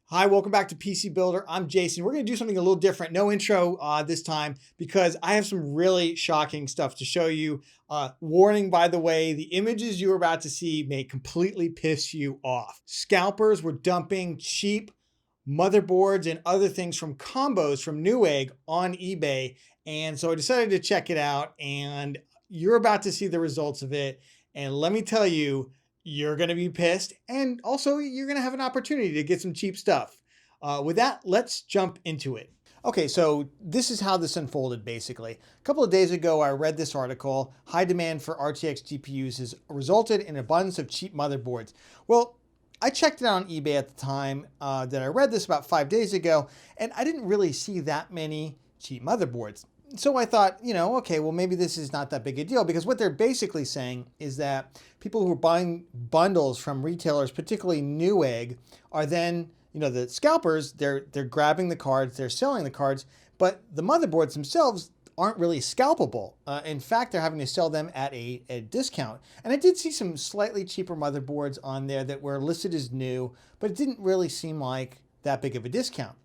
Hi, welcome back to PC Builder. I'm Jason. We're going to do something a little different. No intro this time because I have some really shocking stuff to show you. Warning, by the way, the images you're about to see may completely piss you off. Scalpers were dumping cheap motherboards and other things from combos from Newegg on eBay. And so I decided to check it out, and you're about to see the results of it. And let me tell you, you're going to be pissed, and also you're going to have an opportunity to get some cheap stuff. With that, let's jump into it. Okay, so this is how this unfolded basically. A couple of days ago, I read this article, High Demand for RTX GPUs has resulted in an abundance of cheap motherboards. Well, I checked it out on eBay at the time that I read this about 5 days ago, and I didn't really see that many cheap motherboards. So I thought, okay, well, maybe this is not that big a deal, because what they're basically saying is that people who are buying bundles from retailers, particularly Newegg, are then, the scalpers, they're grabbing the cards, they're selling the cards, but the motherboards themselves aren't really scalpable. In fact, they're having to sell them at a discount. And I did see some slightly cheaper motherboards on there that were listed as new, but it didn't really seem like that big of a discount.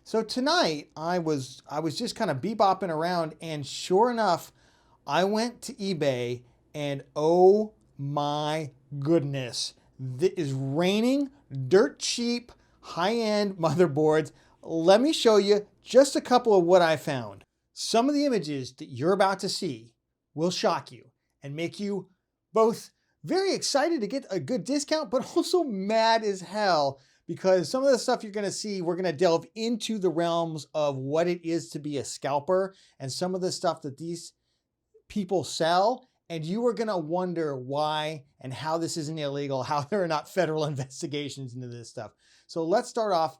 So tonight I was just kind of bebopping around, and sure enough, I went to eBay, and oh my goodness, it is raining dirt cheap high-end motherboards. Let me show you just a couple of what I found. Some of the images that you're about to see will shock you and make you both very excited to get a good discount, but also mad as hell, because some of the stuff you're going to see, we're going to delve into the realms of what it is to be a scalper and some of the stuff that these people sell. And you are going to wonder why and how this isn't illegal, how there are not federal investigations into this stuff. So let's start off.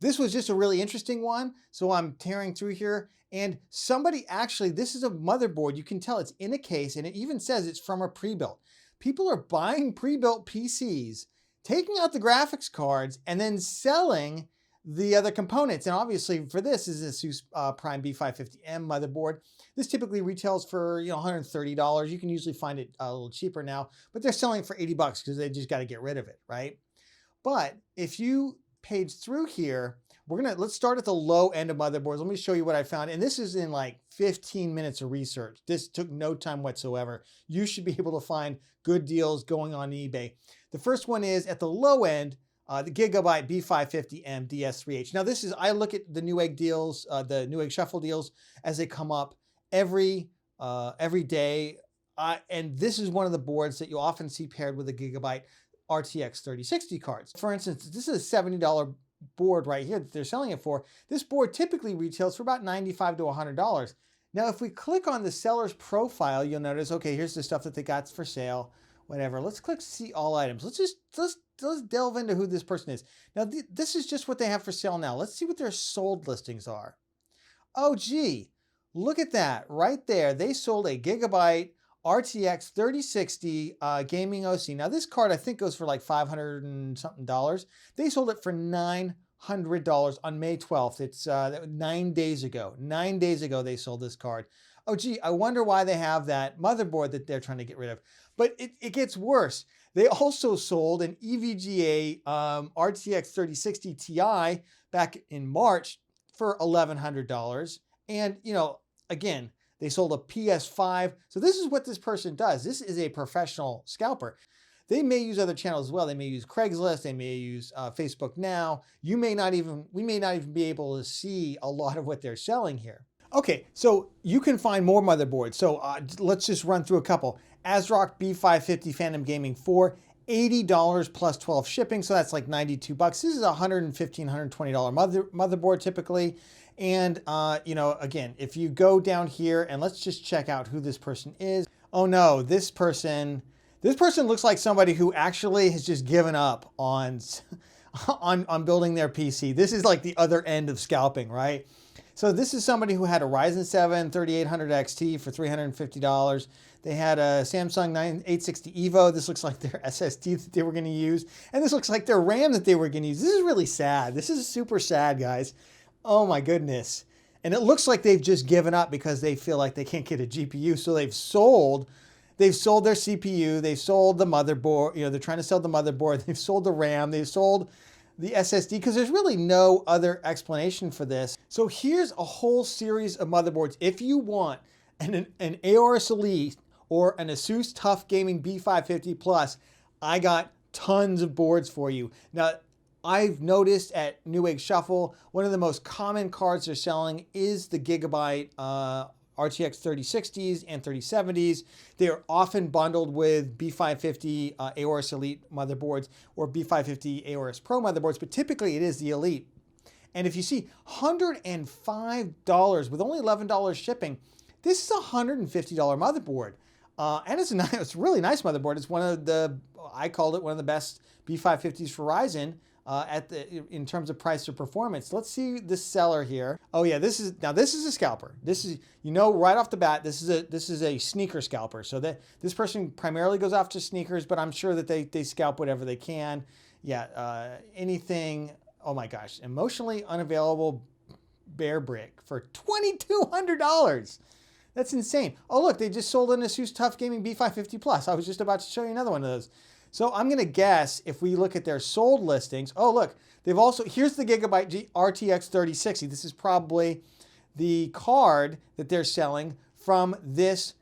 This was just a really interesting one. So I'm tearing through here, and somebody actually, this is a motherboard. You can tell it's in a case, and it even says it's from a pre-built. People are buying pre-built PCs, taking out the graphics cards, and then selling the other components. And obviously for this is a ASUS Prime B550M motherboard. This typically retails for $130. You can usually find it a little cheaper now, but they're selling for $80 because they just got to get rid of it, right? But if you page through here, let's start at the low end of motherboards. Let me show you what I found. And this is in like 15 minutes of research. This took no time whatsoever. You should be able to find good deals going on eBay. The first one is at the low end, the Gigabyte B550M DS3H. Now this is, I look at the Newegg deals, the Newegg Shuffle deals as they come up every day. And this is one of the boards that you often see paired with a Gigabyte RTX 3060 cards. For instance, this is a $70 board right here that they're selling it for. This board typically retails for about $95 to $100. Now, if we click on the seller's profile, you'll notice, okay, here's the stuff that they got for sale, whatever. Let's click see all items. Let's delve into who this person is. Now, this is just what they have for sale now. Let's see what their sold listings are. Oh, gee, look at that right there. They sold a Gigabyte RTX 3060 gaming OC. Now this card I think goes for like $500 and something dollars. They sold it for $900 on May 12th. It's 9 days ago. 9 days ago they sold this card. Oh gee, I wonder why they have that motherboard that they're trying to get rid of. But it gets worse. They also sold an EVGA RTX 3060 Ti back in March for $1,100. And again, they sold a PS5. So this is what this person does. This is a professional scalper. They may use other channels as well. They may use Craigslist. They may use Facebook Now. We may not even be able to see a lot of what they're selling here. Okay, so you can find more motherboards. So let's just run through a couple. ASRock B550 Phantom Gaming 4, $80 plus 12 shipping. So that's like $92. This is a $115, $120 motherboard typically. And, again, if you go down here and let's just check out who this person is. Oh no, this person looks like somebody who actually has just given up on building their PC. This is like the other end of scalping, right? So this is somebody who had a Ryzen 7 3800 XT for $350. They had a Samsung 860 EVO. This looks like their SSD that they were going to use. And this looks like their RAM that they were going to use. This is really sad. This is super sad, guys. Oh my goodness. And it looks like they've just given up because they feel like they can't get a GPU. So they've sold their CPU. They've sold the motherboard. They're trying to sell the motherboard. They've sold the RAM. They've sold the SSD because there's really no other explanation for this. So here's a whole series of motherboards. If you want an Aorus Elite or an Asus TUF Gaming B550 Plus, I got tons of boards for you. Now, I've noticed at Newegg Shuffle, one of the most common cards they're selling is the Gigabyte RTX 3060s and 3070s. They are often bundled with B550 Aorus Elite motherboards or B550 Aorus Pro motherboards, but typically it is the Elite. And if you see $105 with only $11 shipping, this is a $150 motherboard. And it's a really nice motherboard. It's one of the, I called it one of the best B550s for Ryzen in terms of price or performance. Let's see this seller here. Oh yeah, this is a scalper. This is, right off the bat, this is a sneaker scalper. So this person primarily goes after sneakers, but I'm sure that they scalp whatever they can. Yeah, anything. Oh my gosh, emotionally unavailable bear brick for $2,200. That's insane. Oh look, they just sold an Asus TUF Gaming B550 Plus. I was just about to show you another one of those. So I'm gonna guess if we look at their sold listings, oh look, here's the Gigabyte RTX 3060. This is probably the card that they're selling from this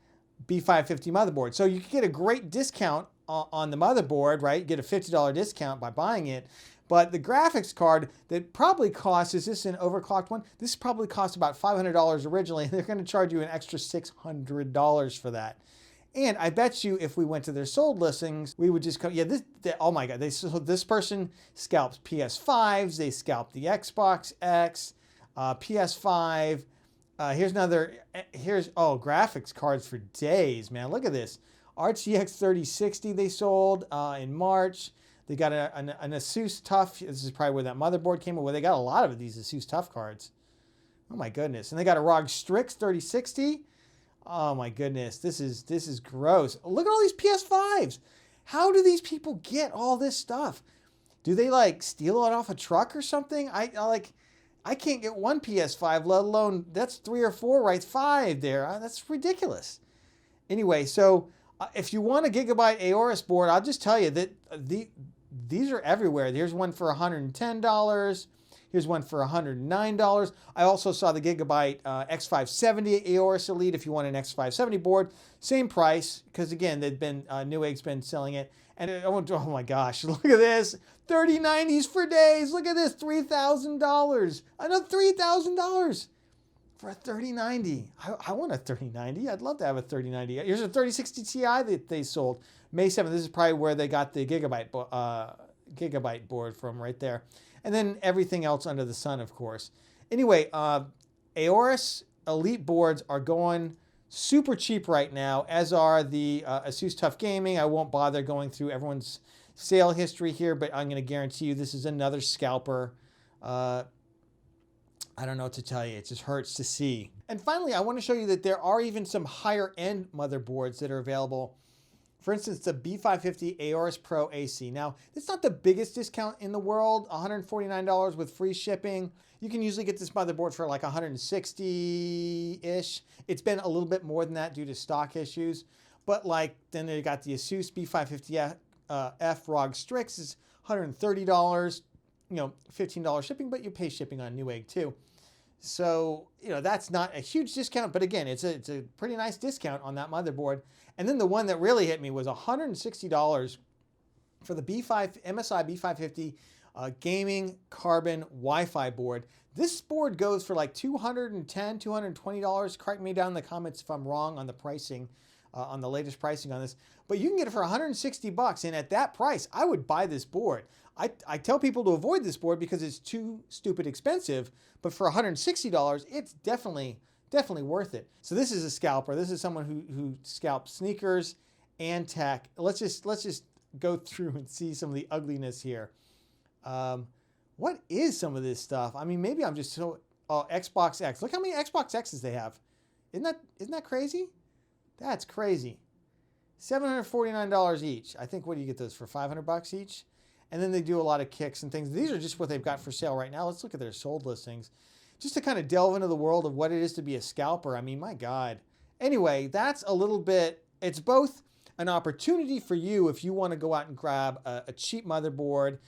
B550 motherboard. So you can get a great discount on the motherboard, right? Get a $50 discount by buying it. But the graphics card that probably costs, is this an overclocked one? This probably cost about $500 originally. They're gonna charge you an extra $600 for that. And I bet you if we went to their sold listings, we would just come, oh my God, this person scalps PS5s, they scalp the Xbox X, PS5. Graphics cards for days, man. Look at this. RTX 3060 they sold in March. They got an Asus TUF. This is probably where that motherboard came in. Well, they got a lot of these Asus TUF cards. Oh my goodness. And they got a ROG Strix 3060. Oh my goodness. This is gross. Look at all these PS5s. How do these people get all this stuff? Do they like steal it off a truck or something? I can't get one PS5, let alone that's 3 or 4, right? 5 there. That's ridiculous. Anyway, so if you want a Gigabyte Aorus board, I'll just tell you that these are everywhere. Here's one for $110. Here's one for $109. I also saw the Gigabyte X570 Aorus Elite if you want an X570 board. Same price, because again, Newegg's been selling it. And oh my gosh, look at this. 3090s for days. Look at this, $3,000. Another $3,000 for a 3090. I want a 3090. I'd love to have a 3090. Here's a 3060 Ti that they sold May 7th. This is probably where they got the Gigabyte board from right there. And then everything else under the sun, of course. Anyway, Aorus Elite boards are going super cheap right now, as are the Asus TUF Gaming. I won't bother going through everyone's sale history here, but I'm going to guarantee you this is another scalper. I don't know what to tell you. It just hurts to see. And finally, I want to show you that there are even some higher end motherboards that are available. For instance, the B550 Aorus Pro AC. Now, it's not the biggest discount in the world, $149 with free shipping. You can usually get this motherboard for like $160-ish. It's been a little bit more than that due to stock issues. But then they got the Asus B550F ROG Strix is $130, $15 shipping, but you pay shipping on Newegg too. So, that's not a huge discount, but again, it's a pretty nice discount on that motherboard. And then the one that really hit me was $160 for the MSI B550 gaming carbon Wi-Fi board. This board goes for like $210, $220. Correct me down in the comments if I'm wrong on the pricing, on the latest pricing on this. But you can get it for $160, and at that price, I would buy this board. I tell people to avoid this board because it's too stupid expensive, but for $160, it's definitely worth it. So this is a scalper. This is someone who scalps sneakers and tech. Let's just go through and see some of the ugliness here. What is some of this stuff? I mean, maybe I'm just Xbox X. Look how many Xbox X's they have. Isn't that crazy? That's crazy. $749 each. I think, what do you get those for? $500 each? And then they do a lot of kicks and things. These are just what they've got for sale right now. Let's look at their sold listings. Just to kind of delve into the world of what it is to be a scalper. I mean, my God. Anyway, that's a little bit, it's both an opportunity for you if you want to go out and grab a cheap motherboard.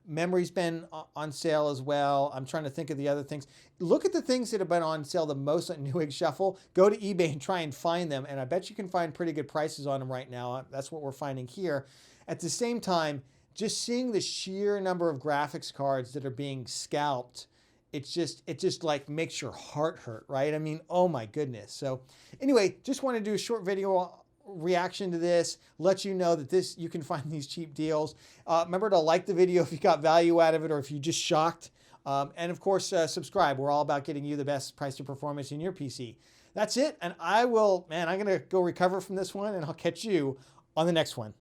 Memory's been on sale as well. I'm trying to think of the other things. Look at the things that have been on sale the most on Newegg Shuffle. Go to eBay and try and find them, and I bet you can find pretty good prices on them right now. That's what we're finding here. At the same time, just seeing the sheer number of graphics cards that are being scalped, it just like makes your heart hurt, right? I mean, oh my goodness. So anyway, just want to do a short video reaction to this, let you know that you can find these cheap deals. Remember to like the video if you got value out of it or if you just shocked. And of course, subscribe. We're all about getting you the best price to performance in your PC. That's it. And I'm going to go recover from this one, and I'll catch you on the next one.